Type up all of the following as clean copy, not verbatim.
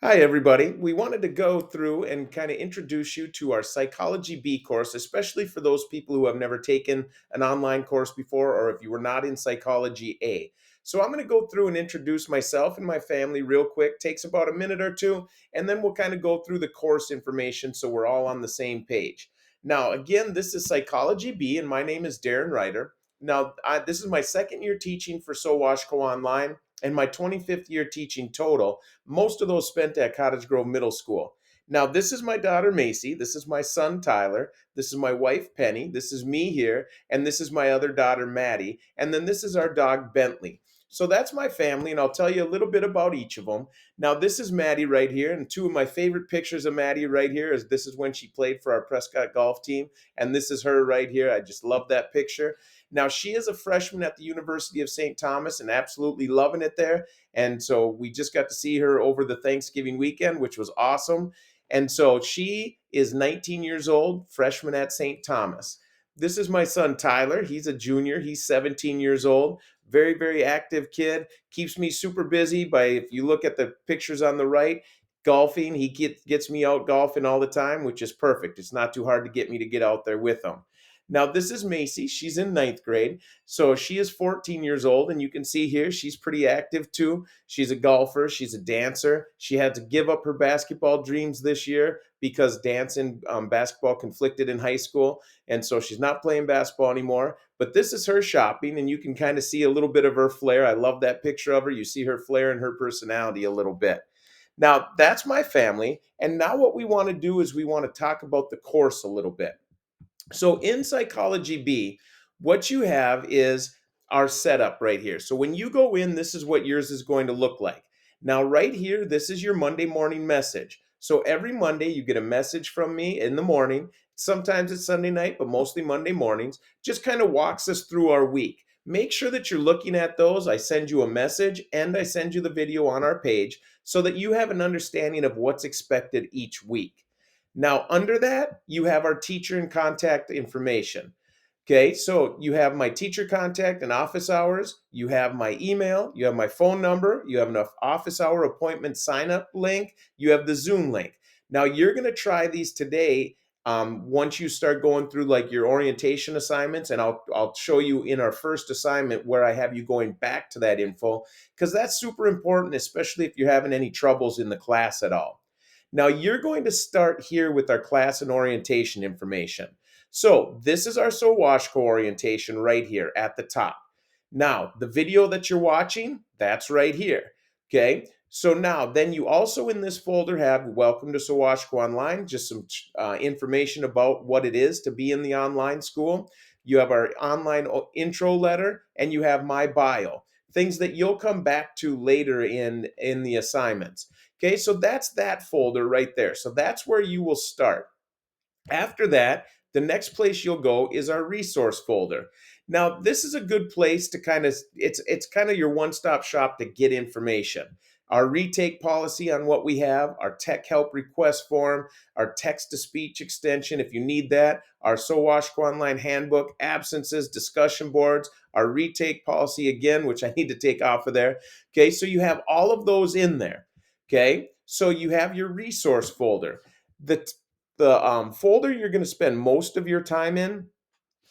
Hi, everybody. We wanted to go through and kind of introduce you to our Psychology B course, especially for those people who have never taken an online course before, or if you were not in Psychology A. So, I'm going to go through and introduce myself and my family real quick. Takes about a minute or two, and then we'll kind of go through the course information so we're all on the same page. Now, again, this is Psychology B, and my name is Darren Ryder. Now, this is my second year teaching for SoWashco Online and my 25th year teaching total, most of those spent at Cottage Grove Middle School. Now, this is my daughter Macy. This is my son Tyler. This is my wife Penny. This is me here. And this is my other daughter Maddie. And then this is our dog Bentley. So that's my family, and I'll tell you a little bit about each of them. Now, this is Maddie right here, and two of my favorite pictures of Maddie right here is this is when she played for our Prescott golf team, and this is her right here. I just love that picture. Now, she is a freshman at the University of St. Thomas and absolutely loving it there. And so we just got to see her over the Thanksgiving weekend, which was awesome. And so she is 19 years old, freshman at St. Thomas. This is my son Tyler. He's a junior. He's 17 years old. Very, very active kid. Keeps me super busy by, if you look at the pictures on the right, golfing. Gets me out golfing all the time, which is perfect. It's not too hard to get me to get out there with him. Now, this is Macy. She's in ninth grade. So she is 14 years old, and you can see here she's pretty active too. She's a golfer, she's a dancer. She had to give up her basketball dreams this year because dance and basketball conflicted in high school. And so she's not playing basketball anymore. But this is her shopping, and you can kind of see a little bit of her flair. I love that picture of her. You see her flair and her personality a little bit. Now, that's my family. And now, what we want to do is we want to talk about the course a little bit. So in Psychology B, what you have is our setup right here. So when you go in, this is what yours is going to look like. Now, right here, this is your Monday morning message. So every Monday, you get a message from me in the morning. Sometimes it's Sunday night, but mostly Monday mornings. Just kind of walks us through our week. Make sure that you're looking at those. I send you a message and I send you the video on our page so that you have an understanding of what's expected each week. Now, under that, you have our teacher and contact information. Okay, so you have my teacher contact and office hours, you have my email, you have my phone number, you have enough office hour appointment sign up link, you have the Zoom link. Now, you're going to try these today. Once you start going through like your orientation assignments, and I'll show you in our first assignment where I have you going back to that info because that's super important, especially if you're having any troubles in the class at all. Now you're going to start here with our class and orientation information. So this is our SoWashco orientation right here at the top. Now, the video that you're watching, that's right here. Okay. So now, then you also in this folder have Welcome to SoWashco Online, just some information about what it is to be in the online school. You have our online intro letter, and you have my bio, things that you'll come back to later in the assignments. Okay, so that's that folder right there. So that's where you will start. After that, the next place you'll go is our resource folder. Now, this is a good place to kind of it's kind of your one-stop shop to get information. Our retake policy on what we have, our tech help request form, our text to speech extension if you need that, our SoWashco Online handbook, absences, discussion boards, our retake policy again, which I need to take off of there. Okay, so you have all of those in there. Okay, so you have your resource folder. The folder you're going to spend most of your time in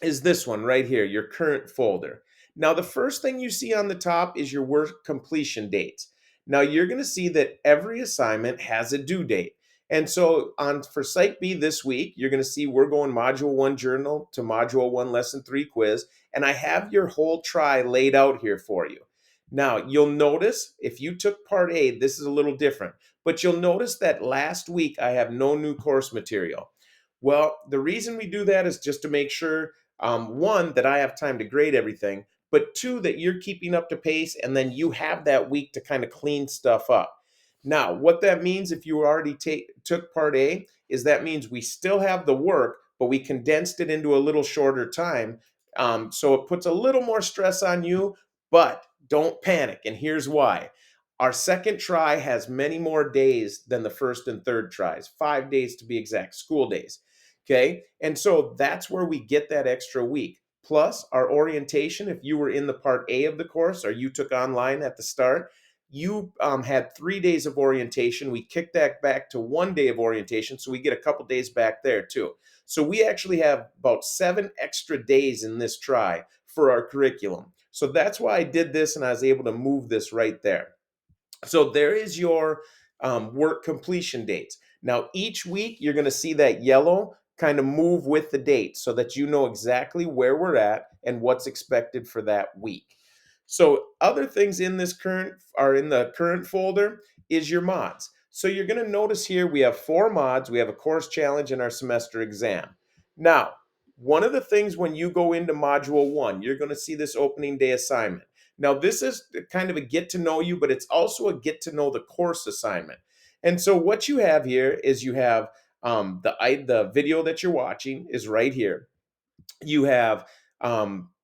is this one right here, your current folder. Now, the first thing you see on the top is your work completion dates. Now, you're going to see that every assignment has a due date. And so on for Psych B this week, you're going to see we're going Module 1 journal to Module 1 Lesson 3 quiz, and I have your whole try laid out here for you. Now, you'll notice if you took Part A, this is a little different, but you'll notice that last week I have no new course material. Well, the reason we do that is just to make sure one, that I have time to grade everything, but two, that you're keeping up to pace and then you have that week to kind of clean stuff up. Now, what that means if you already took part A is that means we still have the work, but we condensed it into a little shorter time. So it puts a little more stress on you, but don't panic. And here's why. Our second try has many more days than the first and third tries, 5 days to be exact, school days. Okay. And so that's where we get that extra week. Plus, our orientation, if you were in the part A of the course or you took online at the start, you had 3 days of orientation. We kicked that back to 1 day of orientation, so we get a couple days back there too. So we actually have about 7 extra days in this try for our curriculum. So that's why I did this and I was able to move this right there. So there is your work completion dates. Now, each week you're going to see that yellow kind of move with the date so that you know exactly where we're at and what's expected for that week. So other things in this current are in the current folder is your mods. So you're going to notice here we have 4 mods. We have a course challenge and our semester exam. Now, one of the things when you go into module 1, you're going to see this opening day assignment. Now, this is kind of a get to know you, but it's also a get to know the course assignment. And so what you have here is you have the video that you're watching is right here. You have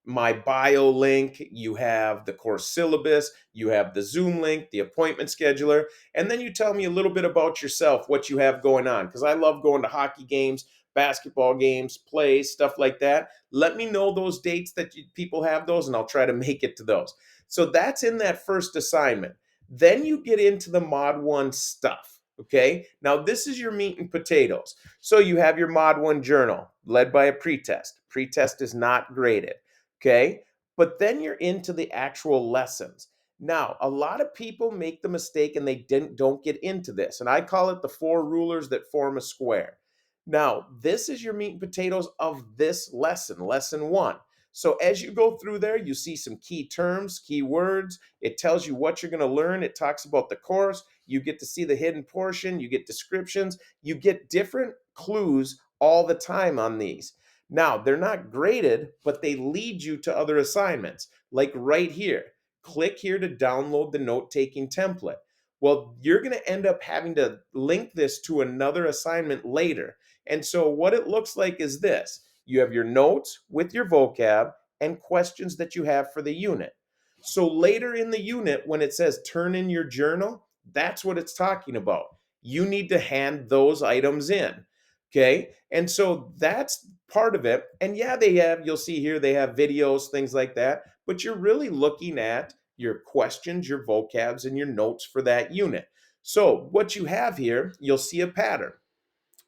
my bio link, you have the course syllabus, you have the Zoom link, the appointment scheduler, and then you tell me a little bit about yourself, what you have going on, because I love going to hockey games, basketball games, plays, stuff like that. Let me know those dates that people have those, and I'll try to make it to those. So that's in that first assignment. Then you get into the Mod 1 stuff. Okay, now this is your meat and potatoes. So you have your Mod 1 journal led by a pretest. Pretest is not graded. Okay, but then you're into the actual lessons. Now, a lot of people make the mistake and they don't get into this, and I call it the 4 rulers that form a square. Now, this is your meat and potatoes of this lesson, lesson 1. So as you go through there, you see some key terms, key words. It tells you what you're going to learn. It talks about the course. You get to see the hidden portion. You get descriptions. You get different clues all the time on these. Now, they're not graded, but they lead you to other assignments. Like right here, click here to download the note-taking template. Well, you're going to end up having to link this to another assignment later. And so what it looks like is this. You have your notes with your vocab and questions that you have for the unit. So later in the unit, when it says turn in your journal, that's what it's talking about. You need to hand those items in. Okay. And so that's part of it. And yeah, you'll see here, they have videos, things like that, but you're really looking at your questions, your vocabs, and your notes for that unit. So what you have here, you'll see a pattern.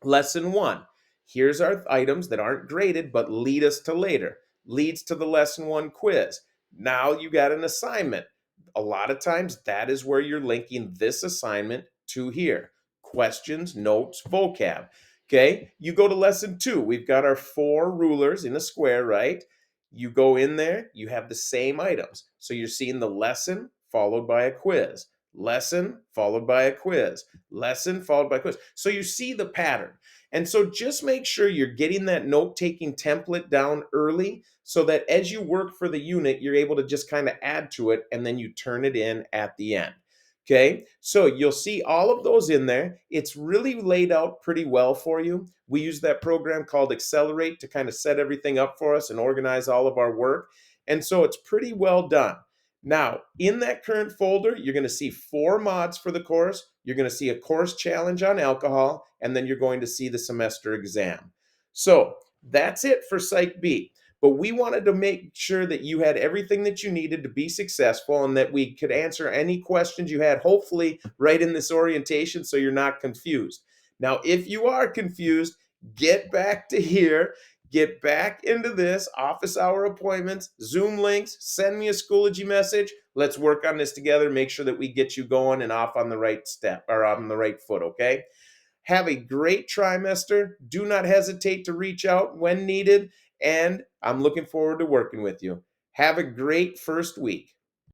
Lesson 1. Here's our items that aren't graded but lead us to later. Leads to the lesson 1 quiz. Now you got an assignment. A lot of times that is where you're linking this assignment to here. Questions, notes, vocab. Okay, you go to lesson 2. We've got our 4 rulers in a square, right? You go in there, you have the same items. So you're seeing the lesson followed by a quiz. Lesson followed by a quiz. Lesson followed by quiz. So you see the pattern. And so just make sure you're getting that note-taking template down early so that as you work for the unit, you're able to just kind of add to it and then you turn it in at the end. Okay, so you'll see all of those in there. It's really laid out pretty well for you. We use that program called Accelerate to kind of set everything up for us and organize all of our work. And so it's pretty well done. Now, in that current folder, you're going to see 4 mods for the course. You're going to see a course challenge on alcohol, and then you're going to see the semester exam. So that's it for Psych B. But we wanted to make sure that you had everything that you needed to be successful and that we could answer any questions you had, hopefully, right in this orientation so you're not confused. Now, if you are confused, get back to here. Get back into this, office hour appointments, Zoom links, send me a Schoology message. Let's work on this together, make sure that we get you going and off on the right step or on the right foot, okay? Have a great trimester. Do not hesitate to reach out when needed, and I'm looking forward to working with you. Have a great first week.